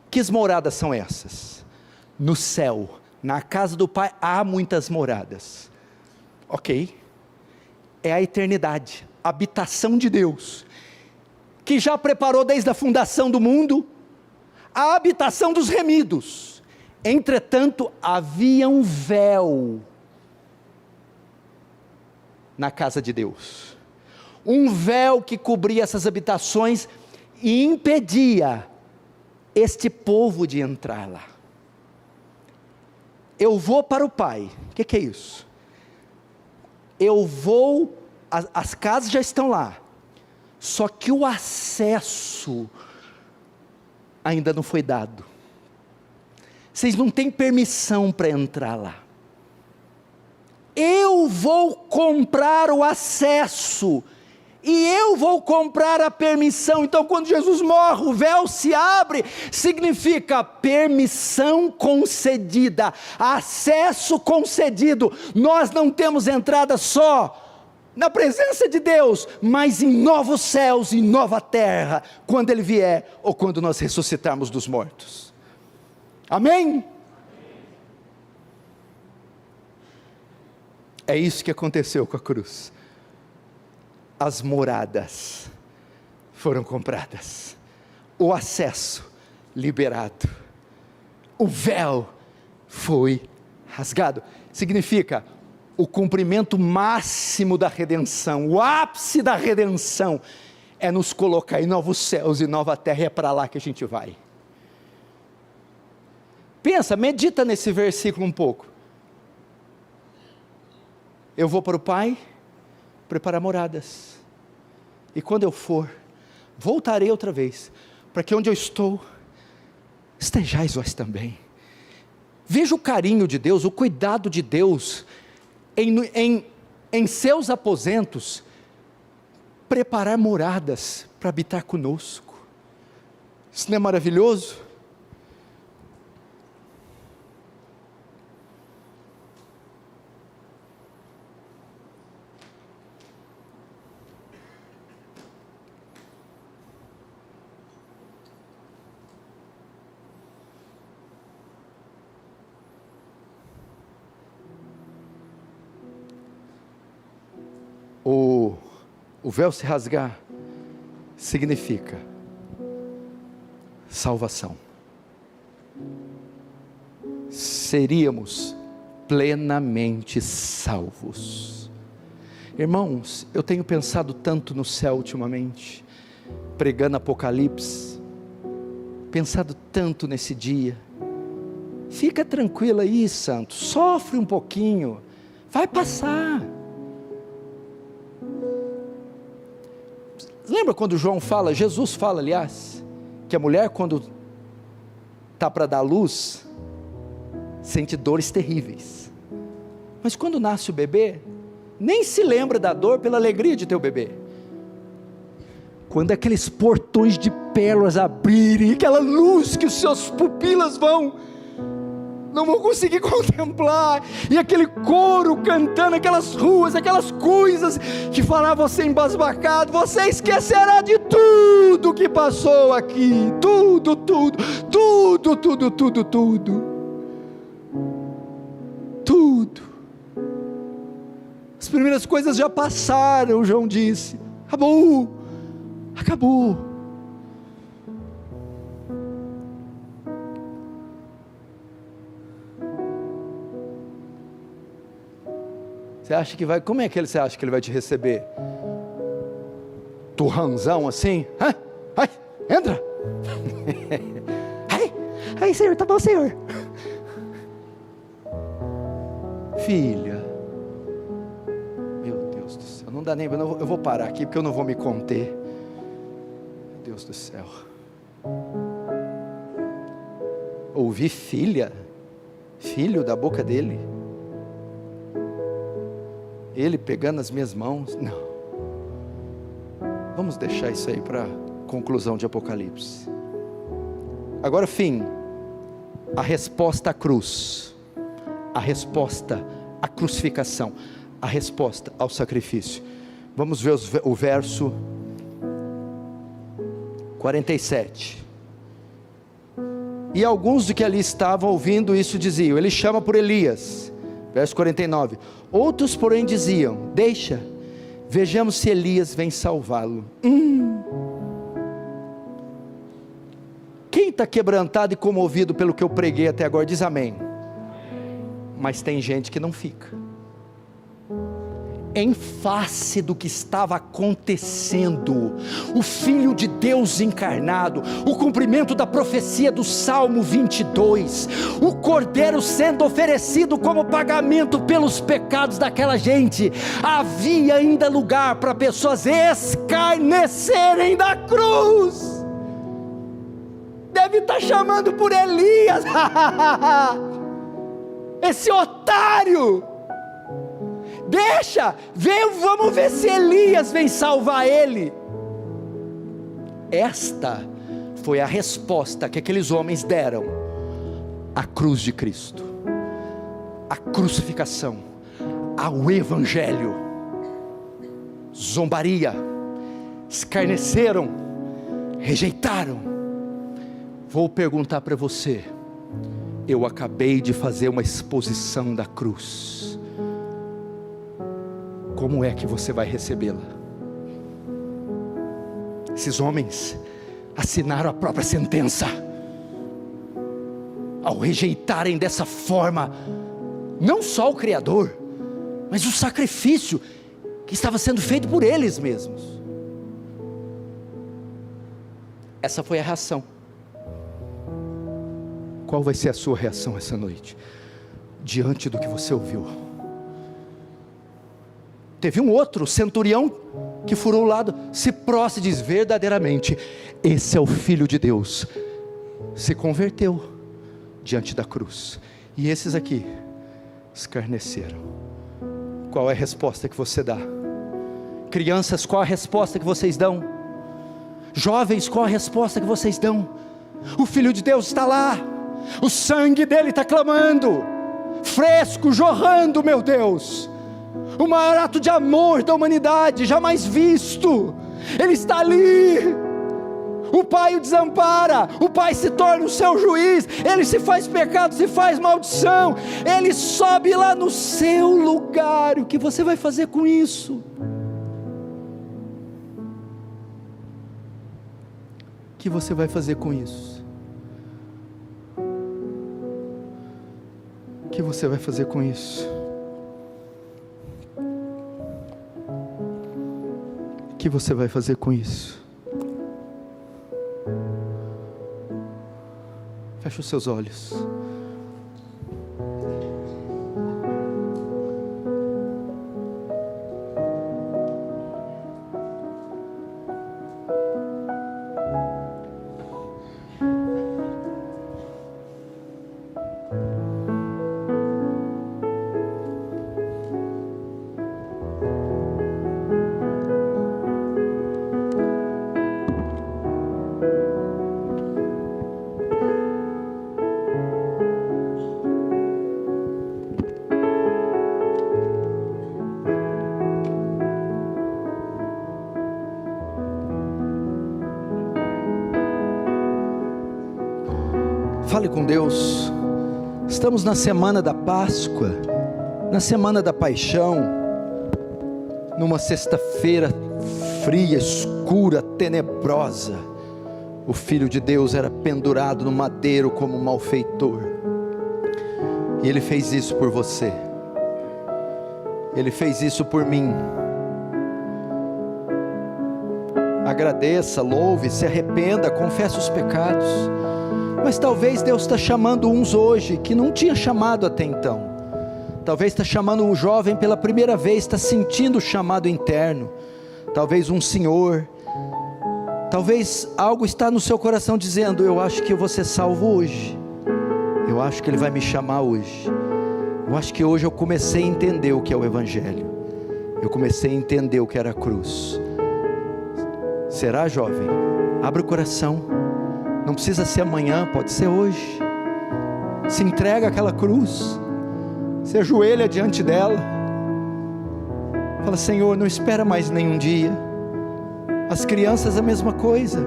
Que moradas são essas? No céu, na casa do Pai há muitas moradas, ok, é a eternidade, a habitação de Deus, que já preparou desde a fundação do mundo, a habitação dos remidos. Entretanto, havia um véu na casa de Deus, um véu que cobria essas habitações e impedia este povo de entrar lá. Eu vou para o Pai, o que é isso? Eu vou, as casas já estão lá, só que o acesso ainda não foi dado, vocês não têm permissão para entrar lá, eu vou comprar o acesso, e eu vou comprar a permissão. Então quando Jesus morre, o véu se abre, significa permissão concedida, acesso concedido. Nós não temos entrada só na presença de Deus, mas em novos céus e nova terra, quando Ele vier, ou quando nós ressuscitarmos dos mortos. Amém? É isso que aconteceu com a cruz. As moradas foram compradas, o acesso liberado, o véu foi rasgado. Significa o cumprimento máximo da redenção, o ápice da redenção é nos colocar em novos céus e nova terra, e é para lá que a gente vai. Pensa, medita nesse versículo um pouco. Eu vou para o Pai preparar moradas, e quando eu for, voltarei outra vez, para que onde eu estou, estejais vós também. Veja o carinho de Deus, o cuidado de Deus, em seus aposentos, preparar moradas, para habitar conosco. Isso não é maravilhoso? O véu se rasgar significa salvação. Seríamos plenamente salvos. Irmãos, eu tenho pensado tanto no céu ultimamente, pregando Apocalipse, pensado tanto nesse dia. Fica tranquilo aí, santo, sofre um pouquinho, vai passar. Lembra quando João fala, Jesus fala aliás, Porque a mulher, quando está para dar luz, sente dores terríveis. Mas quando nasce o bebê, nem se lembra da dor pela alegria de ter o bebê. Quando aqueles portões de pérolas abrirem, aquela luz que os seus pupilas não vão conseguir contemplar, e aquele coro cantando, aquelas ruas, aquelas coisas que fará você embasbacado, você esquecerá de tudo que passou aqui, tudo. As primeiras coisas já passaram, João disse, acabou. Você acha que vai, como é que você acha que ele vai te receber? Turrãozão assim? Ai, entra! Ai, Senhor, tá bom, Senhor. Filha, meu Deus do céu, não dá nem, eu vou parar aqui porque eu não vou me conter. Meu Deus do céu. Ouvi filho da boca dele. Ele pegando as minhas mãos, não. Vamos deixar isso aí para conclusão de Apocalipse. Agora, a resposta à cruz, a resposta à crucificação, a resposta ao sacrifício. Vamos ver o verso 47. E alguns do que ali estavam ouvindo isso diziam, ele chama por Elias. Verso 49, outros porém diziam, deixa, vejamos se Elias vem salvá-lo. Quem está quebrantado e comovido pelo que eu preguei até agora, diz amém. Mas tem gente que não fica. Em face do que estava acontecendo, o Filho de Deus encarnado, o cumprimento da profecia do Salmo 22, o Cordeiro sendo oferecido como pagamento pelos pecados daquela gente, havia ainda lugar para pessoas escarnecerem da cruz. Deve estar chamando por Elias, esse otário. Deixa, vamos ver se Elias vem salvar ele. Esta foi a resposta que aqueles homens deram à cruz de Cristo, à crucificação, ao Evangelho. Zombaria, escarneceram, rejeitaram. Vou perguntar para você, eu acabei de fazer uma exposição da cruz. Como é que você vai recebê-la? Esses homens assinaram a própria sentença, ao rejeitarem dessa forma, não só o Criador, mas o sacrifício que estava sendo feito por eles mesmos. Essa foi a reação. Qual vai ser a sua reação essa noite, diante do que você ouviu? Teve um outro centurião que furou o lado, se prostra e diz, verdadeiramente, esse é o Filho de Deus. Se converteu diante da cruz. E esses aqui escarneceram. Qual é a resposta que você dá? Crianças, qual a resposta que vocês dão? Jovens, qual a resposta que vocês dão? O Filho de Deus está lá, o sangue dele está clamando, fresco, jorrando, meu Deus. O maior ato de amor da humanidade jamais visto. Ele está ali. O Pai o desampara, o Pai se torna o seu juiz, ele se faz pecado, se faz maldição, ele sobe lá no seu lugar. O que você vai fazer com isso? O que você vai fazer com isso? O que você vai fazer com isso? O que você vai fazer com isso? Feche os seus olhos. Fale com Deus. Estamos na semana da Páscoa, na semana da Paixão, numa sexta-feira fria, escura, tenebrosa. O Filho de Deus era pendurado no madeiro como um malfeitor, e Ele fez isso por você, Ele fez isso por mim. Agradeça, louve, se arrependa, confesse os pecados. Mas talvez Deus está chamando uns hoje que não tinha chamado até então. Talvez está chamando um jovem pela primeira vez, está sentindo o chamado interno. Talvez um senhor. Talvez algo está no seu coração dizendo: eu acho que eu vou ser salvo hoje. Eu acho que Ele vai me chamar hoje. Eu acho que hoje eu comecei a entender o que é o Evangelho. Eu comecei a entender o que era a cruz. Será, jovem? Abra o coração. Não precisa ser amanhã, pode ser hoje. Se entrega àquela cruz, se ajoelha diante dela, fala: Senhor, não espera mais nenhum dia. As crianças a mesma coisa,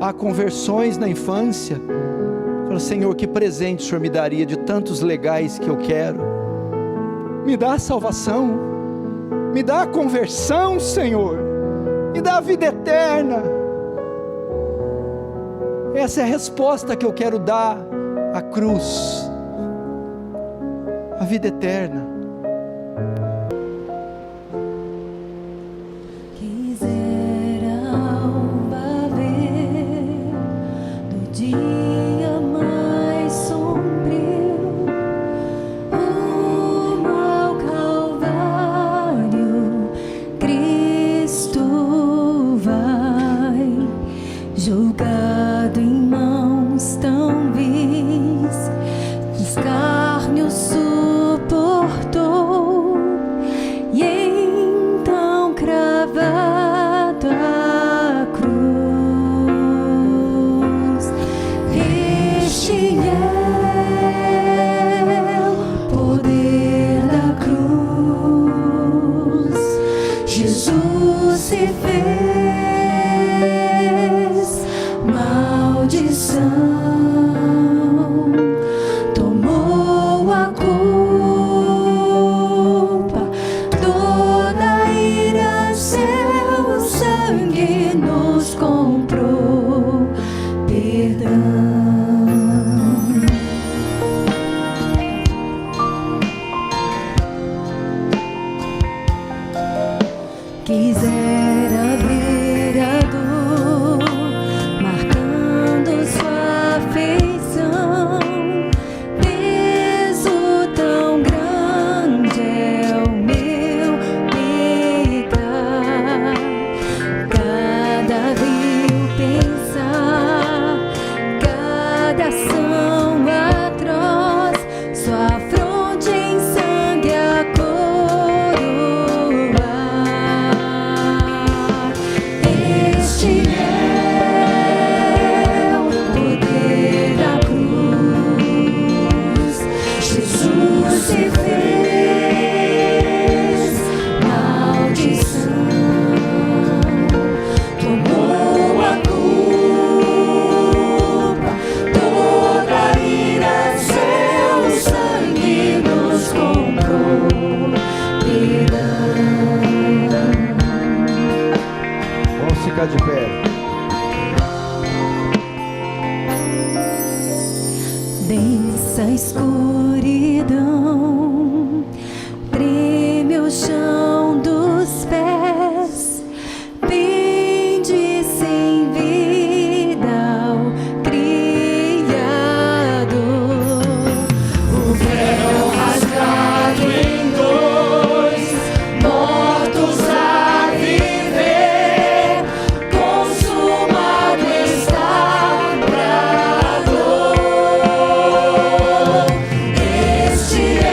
há conversões na infância. Fala: Senhor, que presente o Senhor me daria de tantos legais que eu quero? Me dá a salvação, me dá a conversão, Senhor, me dá a vida eterna. Essa é a resposta que eu quero dar à cruz, a vida eterna. Quisera alma ver no dia mais sombrio, rumo ao Calvário, Cristo vai julgado em mãos tão vis, escárnio suportou, e então cravado à cruz. Este é o poder da cruz. Jesus se fez maldição, tomou a culpa, toda a ira, seu sangue nos comprou perdão. Quisera ver a dor marcando sua afeição, peso tão grande é o meu pecar. Cada vil pensar, cada ação atroz, sua fronte em sangue a coroar. Este é o poder da cruz. Jesus se fez maldição, tomou a culpa, toda a ira, seu sangue nos comprou perdão. Vamos ficar de pé. Densa escuridão preme o chão dos pés, pende sem vida ao Criador. O véu rasgado em dois, mortos a viver, consumado está pra dor. Este é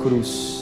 cruz.